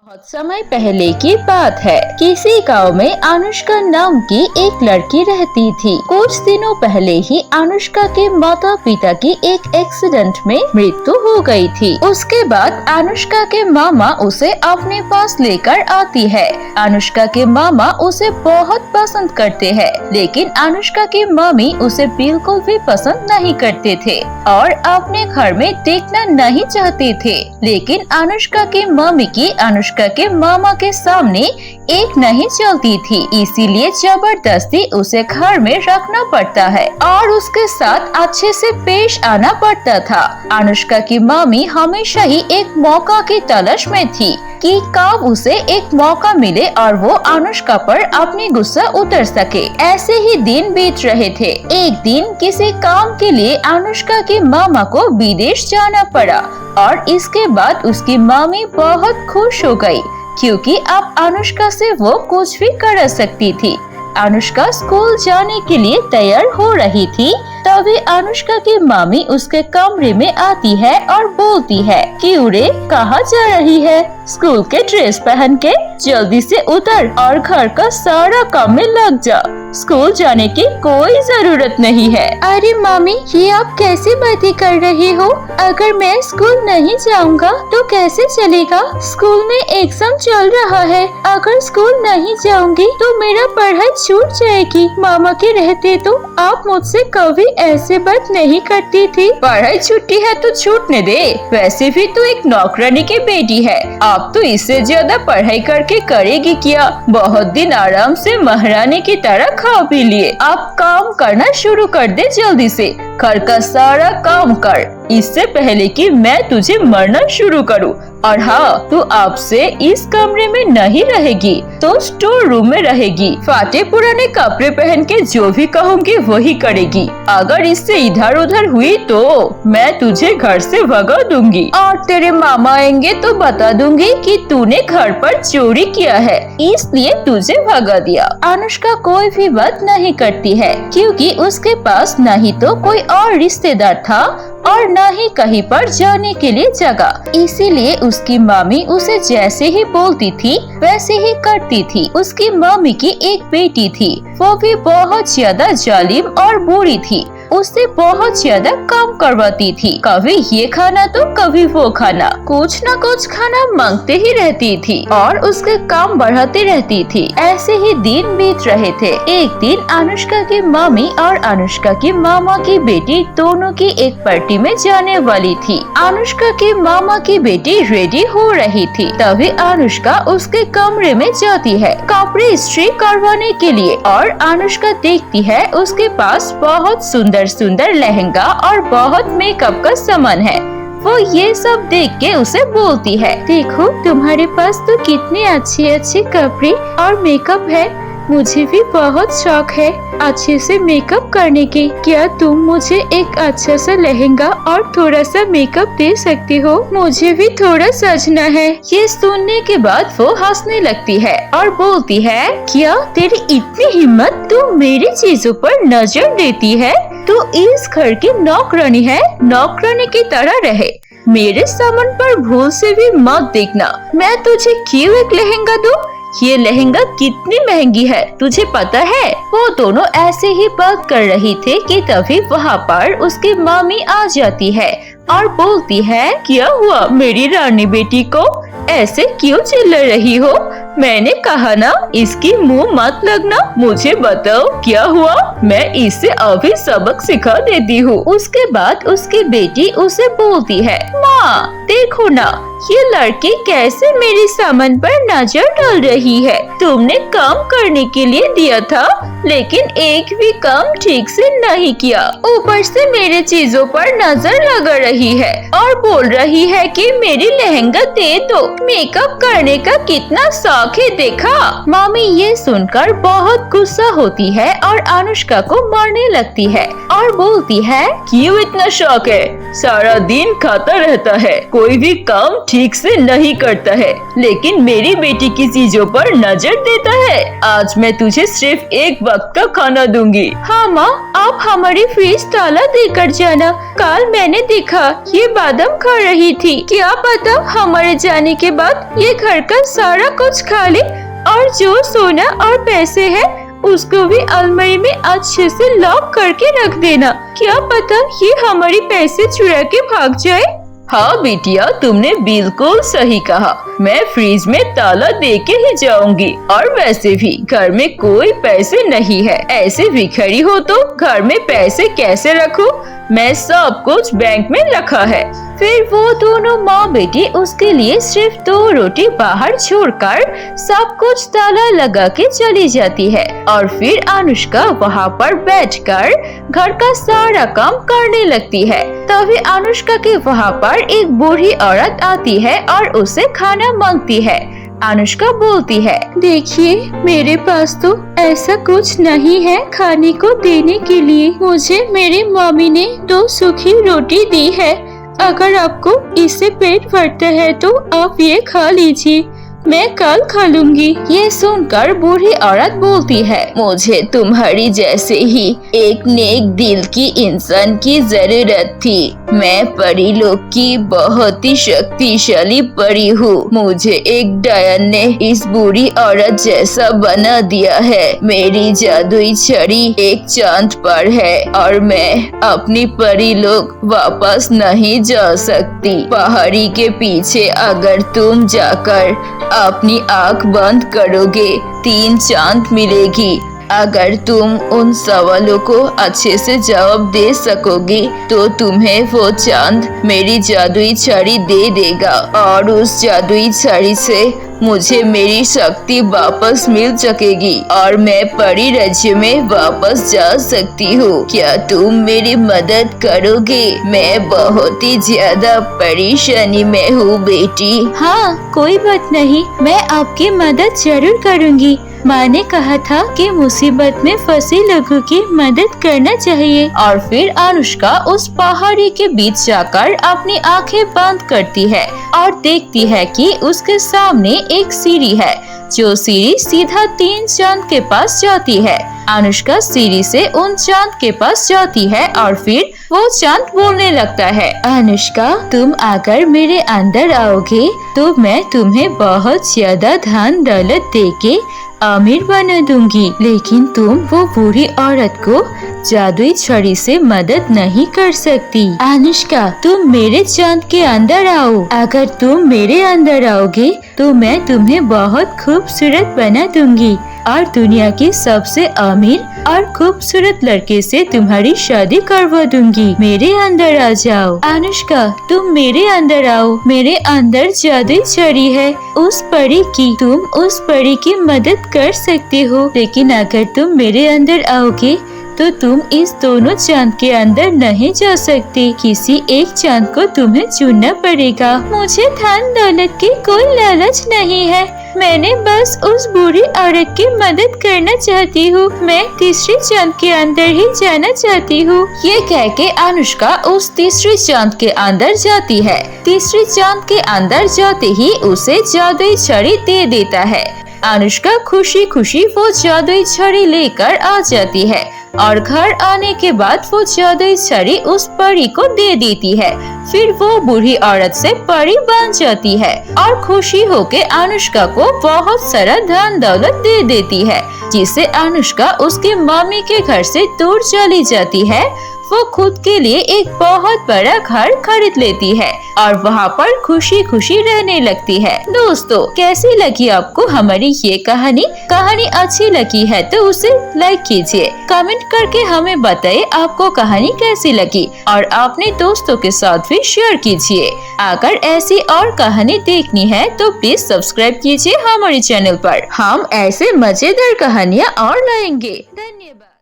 बहुत समय पहले की बात है। किसी गांव में अनुष्का नाम की एक लड़की रहती थी। कुछ दिनों पहले ही अनुष्का के माता पिता की एक एक्सीडेंट में मृत्यु हो गई थी। उसके बाद अनुष्का के मामा उसे अपने पास लेकर आती है। अनुष्का के मामा उसे बहुत पसंद करते हैं, लेकिन अनुष्का की मम्मी उसे बिल्कुल भी पसंद नहीं करते थे और अपने घर में देखना नहीं चाहते थे। लेकिन अनुष्का की मम्मी की अनुष्का के मामा के सामने एक नहीं चलती थी, इसीलिए जबरदस्ती उसे घर में रखना पड़ता है और उसके साथ अच्छे से पेश आना पड़ता था। अनुष्का की मम्मी हमेशा ही एक मौका की तलाश में थी कि कब उसे एक मौका मिले और वो अनुष्का पर अपनी गुस्सा उतर सके। ऐसे ही दिन बीत रहे थे। एक दिन किसी काम के लिए अनुष्का के मामा को विदेश जाना पड़ा और इसके बाद उसकी मम्मी बहुत खुश हो गई, क्योंकि अब अनुष्का से वो कुछ भी कर सकती थी। अनुष्का स्कूल जाने के लिए तैयार हो रही थी, तभी अनुष्का की मम्मी उसके कमरे में आती है और बोलती है कि उरे कहाँ जा रही है? स्कूल के ड्रेस पहन के जल्दी से उतर और घर का सारा काम में लग जा। स्कूल जाने की कोई जरूरत नहीं है। अरे मम्मी, ये आप कैसी बातें कर रही हो? अगर मैं स्कूल नहीं जाऊंगा तो कैसे चलेगा? स्कूल में एग्जाम चल रहा है। अगर स्कूल नहीं जाऊंगी तो मेरा पढ़ाई छूट जाएगी। मामा के रहते तो आप मुझसे कभी ऐसे बात नहीं करती थी। पढ़ाई छुट्टी है तो छूटने दे। वैसे भी तो एक नौकरानी की बेटी है। अब तो इससे ज्यादा पढ़ाई करके करेगी क्या? बहुत दिन आराम से महारानी की तरह खा पी लिए। अब काम करना शुरू कर दे जल्दी से। घर का सारा काम कर, इससे पहले कि मैं तुझे मरना शुरू करूं। और हाँ, तू अब से इस कमरे में नहीं रहेगी तो स्टोर रूम में रहेगी। फाटे पुराने कपड़े पहन के जो भी कहूँगी वही करेगी। अगर इससे इधर उधर हुई तो मैं तुझे घर से भगा दूंगी और तेरे मामा आएंगे तो बता दूंगी कि तूने घर पर चोरी किया है, इसलिए तुझे भगा दिया। अनुष्का कोई भी बात नहीं करती है, क्योंकि उसके पास नहीं तो कोई और रिश्तेदार था और न ही कहीं पर जाने के लिए जगह। इसीलिए उसकी मम्मी उसे जैसे ही बोलती थी वैसे ही करती थी। उसकी मम्मी की एक बेटी थी, वो भी बहुत ज्यादा जालिम और बुरी थी। उससे बहुत ज्यादा काम करवाती थी। कभी ये खाना तो कभी वो खाना, कुछ न कुछ खाना मांगते ही रहती थी और उसके काम बढ़ाती रहती थी। ऐसे ही दिन बीत रहे थे। एक दिन अनुष्का की मम्मी और अनुष्का की मामा की बेटी दोनों की एक पार्टी में जाने वाली थी। अनुष्का की मामा की बेटी रेडी हो रही थी, तभी अनुष्का उसके कमरे में जाती है कपड़े इस्त्री करवाने के लिए और अनुष्का देखती है उसके पास बहुत सुंदर सुंदर लहंगा और बहुत मेकअप का सामान है। वो ये सब देख के उसे बोलती है, देखो तुम्हारे पास तो कितने अच्छे अच्छे कपड़े और मेकअप है। मुझे भी बहुत शौक है अच्छे से मेकअप करने की। क्या तुम मुझे एक अच्छा सा लहंगा और थोड़ा सा मेकअप दे सकती हो? मुझे भी थोड़ा सजना है। ये सुनने के बाद वो हंसने लगती है और बोलती है, क्या तेरी इतनी हिम्मत, तू मेरी चीजों पर नजर देती है? तू इस घर की नौकरानी है, नौकरानी की तरह रहे। मेरे सामान पर भूल से भी मत देखना। मैं तुझे क्यों एक लहंगा दूं? ये लहंगा कितनी महंगी है, तुझे पता है? वो दोनों ऐसे ही बात कर रही थे कि तभी वहाँ पर उसकी मम्मी आ जाती है और बोलती है, क्या हुआ मेरी रानी बेटी को? ऐसे क्यों चिल्ला रही हो? मैंने कहा ना इसकी मुंह मत लगना। मुझे बताओ क्या हुआ? मैं इसे अभी सबक सिखा देती हूँ। उसके बाद उसकी बेटी उसे बोलती है, माँ देखो ना ये लड़की कैसे मेरे सामान पर नजर डाल रही है। तुमने काम करने के लिए दिया था, लेकिन एक भी काम ठीक से नहीं किया। ऊपर से मेरे चीजों पर नजर लगा रही है और बोल रही है कि मेरी लहंगा दे दो। मेकअप करने का कितना शौक है देखा। मम्मी ये सुनकर बहुत गुस्सा होती है और अनुष्का को मारने लगती है और बोलती है, क्यों इतना शौक है? सारा दिन खाता रहता है, कोई भी काम ठीक से नहीं करता है, लेकिन मेरी बेटी की चीजों पर नजर देता है। आज मैं तुझे सिर्फ एक वक्त का खाना दूंगी। हाँ माँ, आप हमारी फ्रिज ताला देकर जाना। कल मैंने देखा ये बादाम खा रही थी, क्या पता हमारे जाने के बाद ये घर का सारा कुछ खा ले, और जो सोना और पैसे है उसको भी अलमारी में अच्छे से लॉक करके रख देना, क्या पता ये हमारी पैसे चुरा के भाग जाए। हाँ बिटिया, तुमने बिल्कुल सही कहा। मैं फ्रिज में ताला दे के ही जाऊंगी, और वैसे भी घर में कोई पैसे नहीं है। ऐसे भिखारी हो तो घर में पैसे कैसे रखूं? मैं सब कुछ बैंक में रखा है। फिर वो दोनों माँ बेटी उसके लिए सिर्फ 2 रोटी बाहर छोड़कर सब कुछ ताला लगा के चली जाती है, और फिर अनुष्का वहाँ पर बैठकर घर का सारा काम करने लगती है। तभी अनुष्का के वहाँ पर एक बूढ़ी औरत आती है और उसे खाना मांगती है। अनुष्का बोलती है, देखिए मेरे पास तो ऐसा कुछ नहीं है खाने को देने के लिए। मुझे मेरी मम्मी ने 2 सूखी रोटी दी है। अगर आपको इससे पेट भरता है तो आप ये खा लीजिए, मैं कल खा लूंगी। ये सुनकर बूढ़ी औरत बोलती है, मुझे तुम्हारी जैसे ही एक नेक दिल की इंसान की जरूरत थी। मैं परी लोग की बहुत ही शक्तिशाली परी हूँ। मुझे एक डायन ने इस बूढ़ी औरत जैसा बना दिया है। मेरी जादुई छड़ी एक चांद पर है, और मैं अपनी परी लोग वापस नहीं जा सकती। पहाड़ी के पीछे अगर तुम जाकर अपनी आँख बंद करोगे 3 चांद मिलेगी। अगर तुम उन सवालों को अच्छे से जवाब दे सकोगी तो तुम्हें वो चांद मेरी जादुई छड़ी दे देगा, और उस जादुई छड़ी से मुझे मेरी शक्ति वापस मिल सकेगी, और मैं परी राज्य में वापस जा सकती हूँ। क्या तुम मेरी मदद करोगे? मैं बहुत ही ज्यादा परेशानी में हूँ बेटी। हाँ, कोई बात नहीं, मैं आपकी मदद जरूर करूँगी। माँ ने कहा था कि मुसीबत में फंसे लोगों की मदद करना चाहिए। और फिर अनुष्का उस पहाड़ी के बीच जाकर अपनी आंखें बंद करती है और देखती है कि उसके सामने एक सीढ़ी है, जो सीढ़ी सीधा 3 चांद के पास जाती है। अनुष्का सीढ़ी से उन चांद के पास जाती है, और फिर वो चांद बोलने लगता है, अनुष्का तुम अगर मेरे अंदर आओगे तो मैं तुम्हें बहुत ज्यादा धन दौलत देके अमीर बना दूंगी, लेकिन तुम वो बूढ़ी औरत को जादुई छड़ी से मदद नहीं कर सकती। अनुष्का तुम मेरे चांद के अंदर आओ। अगर तुम मेरे अंदर आओगे तो मैं तुम्हें बहुत खूबसूरत बना दूंगी, और दुनिया के सबसे अमीर और खूबसूरत लड़के से तुम्हारी शादी करवा दूंगी। मेरे अंदर आ जाओ। अनुष्का तुम मेरे अंदर आओ। मेरे अंदर जादुई छड़ी है उस परी की। तुम उस परी की मदद कर सकते हो, लेकिन अगर तुम मेरे अंदर आओगे तो तुम इस दोनों चांद के अंदर नहीं जा सकते। किसी एक चांद को तुम्हें चुनना पड़ेगा। मुझे धन दौलत की कोई लालच नहीं है, मैंने बस उस बूढ़ी औरत की मदद करना चाहती हूँ। मैं तीसरे चांद के अंदर ही जाना चाहती हूँ। ये कह के अनुष्का उस तीसरे चांद के अंदर जाती है। तीसरे चांद के अंदर जाते ही उसे जादुई छड़ी दे देता है। अनुष्का खुशी खुशी वो जादुई छड़ी लेकर आ जाती है, और घर आने के बाद वो जादुई छड़ी उस परी को दे देती है। फिर वो बूढ़ी औरत से परी बन जाती है, और खुशी होके अनुष्का को बहुत सारा धन दौलत दे देती है, जिससे अनुष्का उसके मम्मी के घर से दूर चली जाती है। वो खुद के लिए एक बहुत बड़ा घर खरीद लेती है, और वहाँ पर खुशी खुशी रहने लगती है। दोस्तों कैसी लगी आपको हमारी ये कहानी? कहानी अच्छी लगी है तो उसे लाइक कीजिए, कमेंट करके हमें बताइए आपको कहानी कैसी लगी, और अपने दोस्तों के साथ भी शेयर कीजिए। अगर ऐसी और कहानी देखनी है तो प्लीज सब्सक्राइब कीजिए हमारे चैनल पर। हम ऐसे मजेदार कहानियाँ और लाएंगे। धन्यवाद।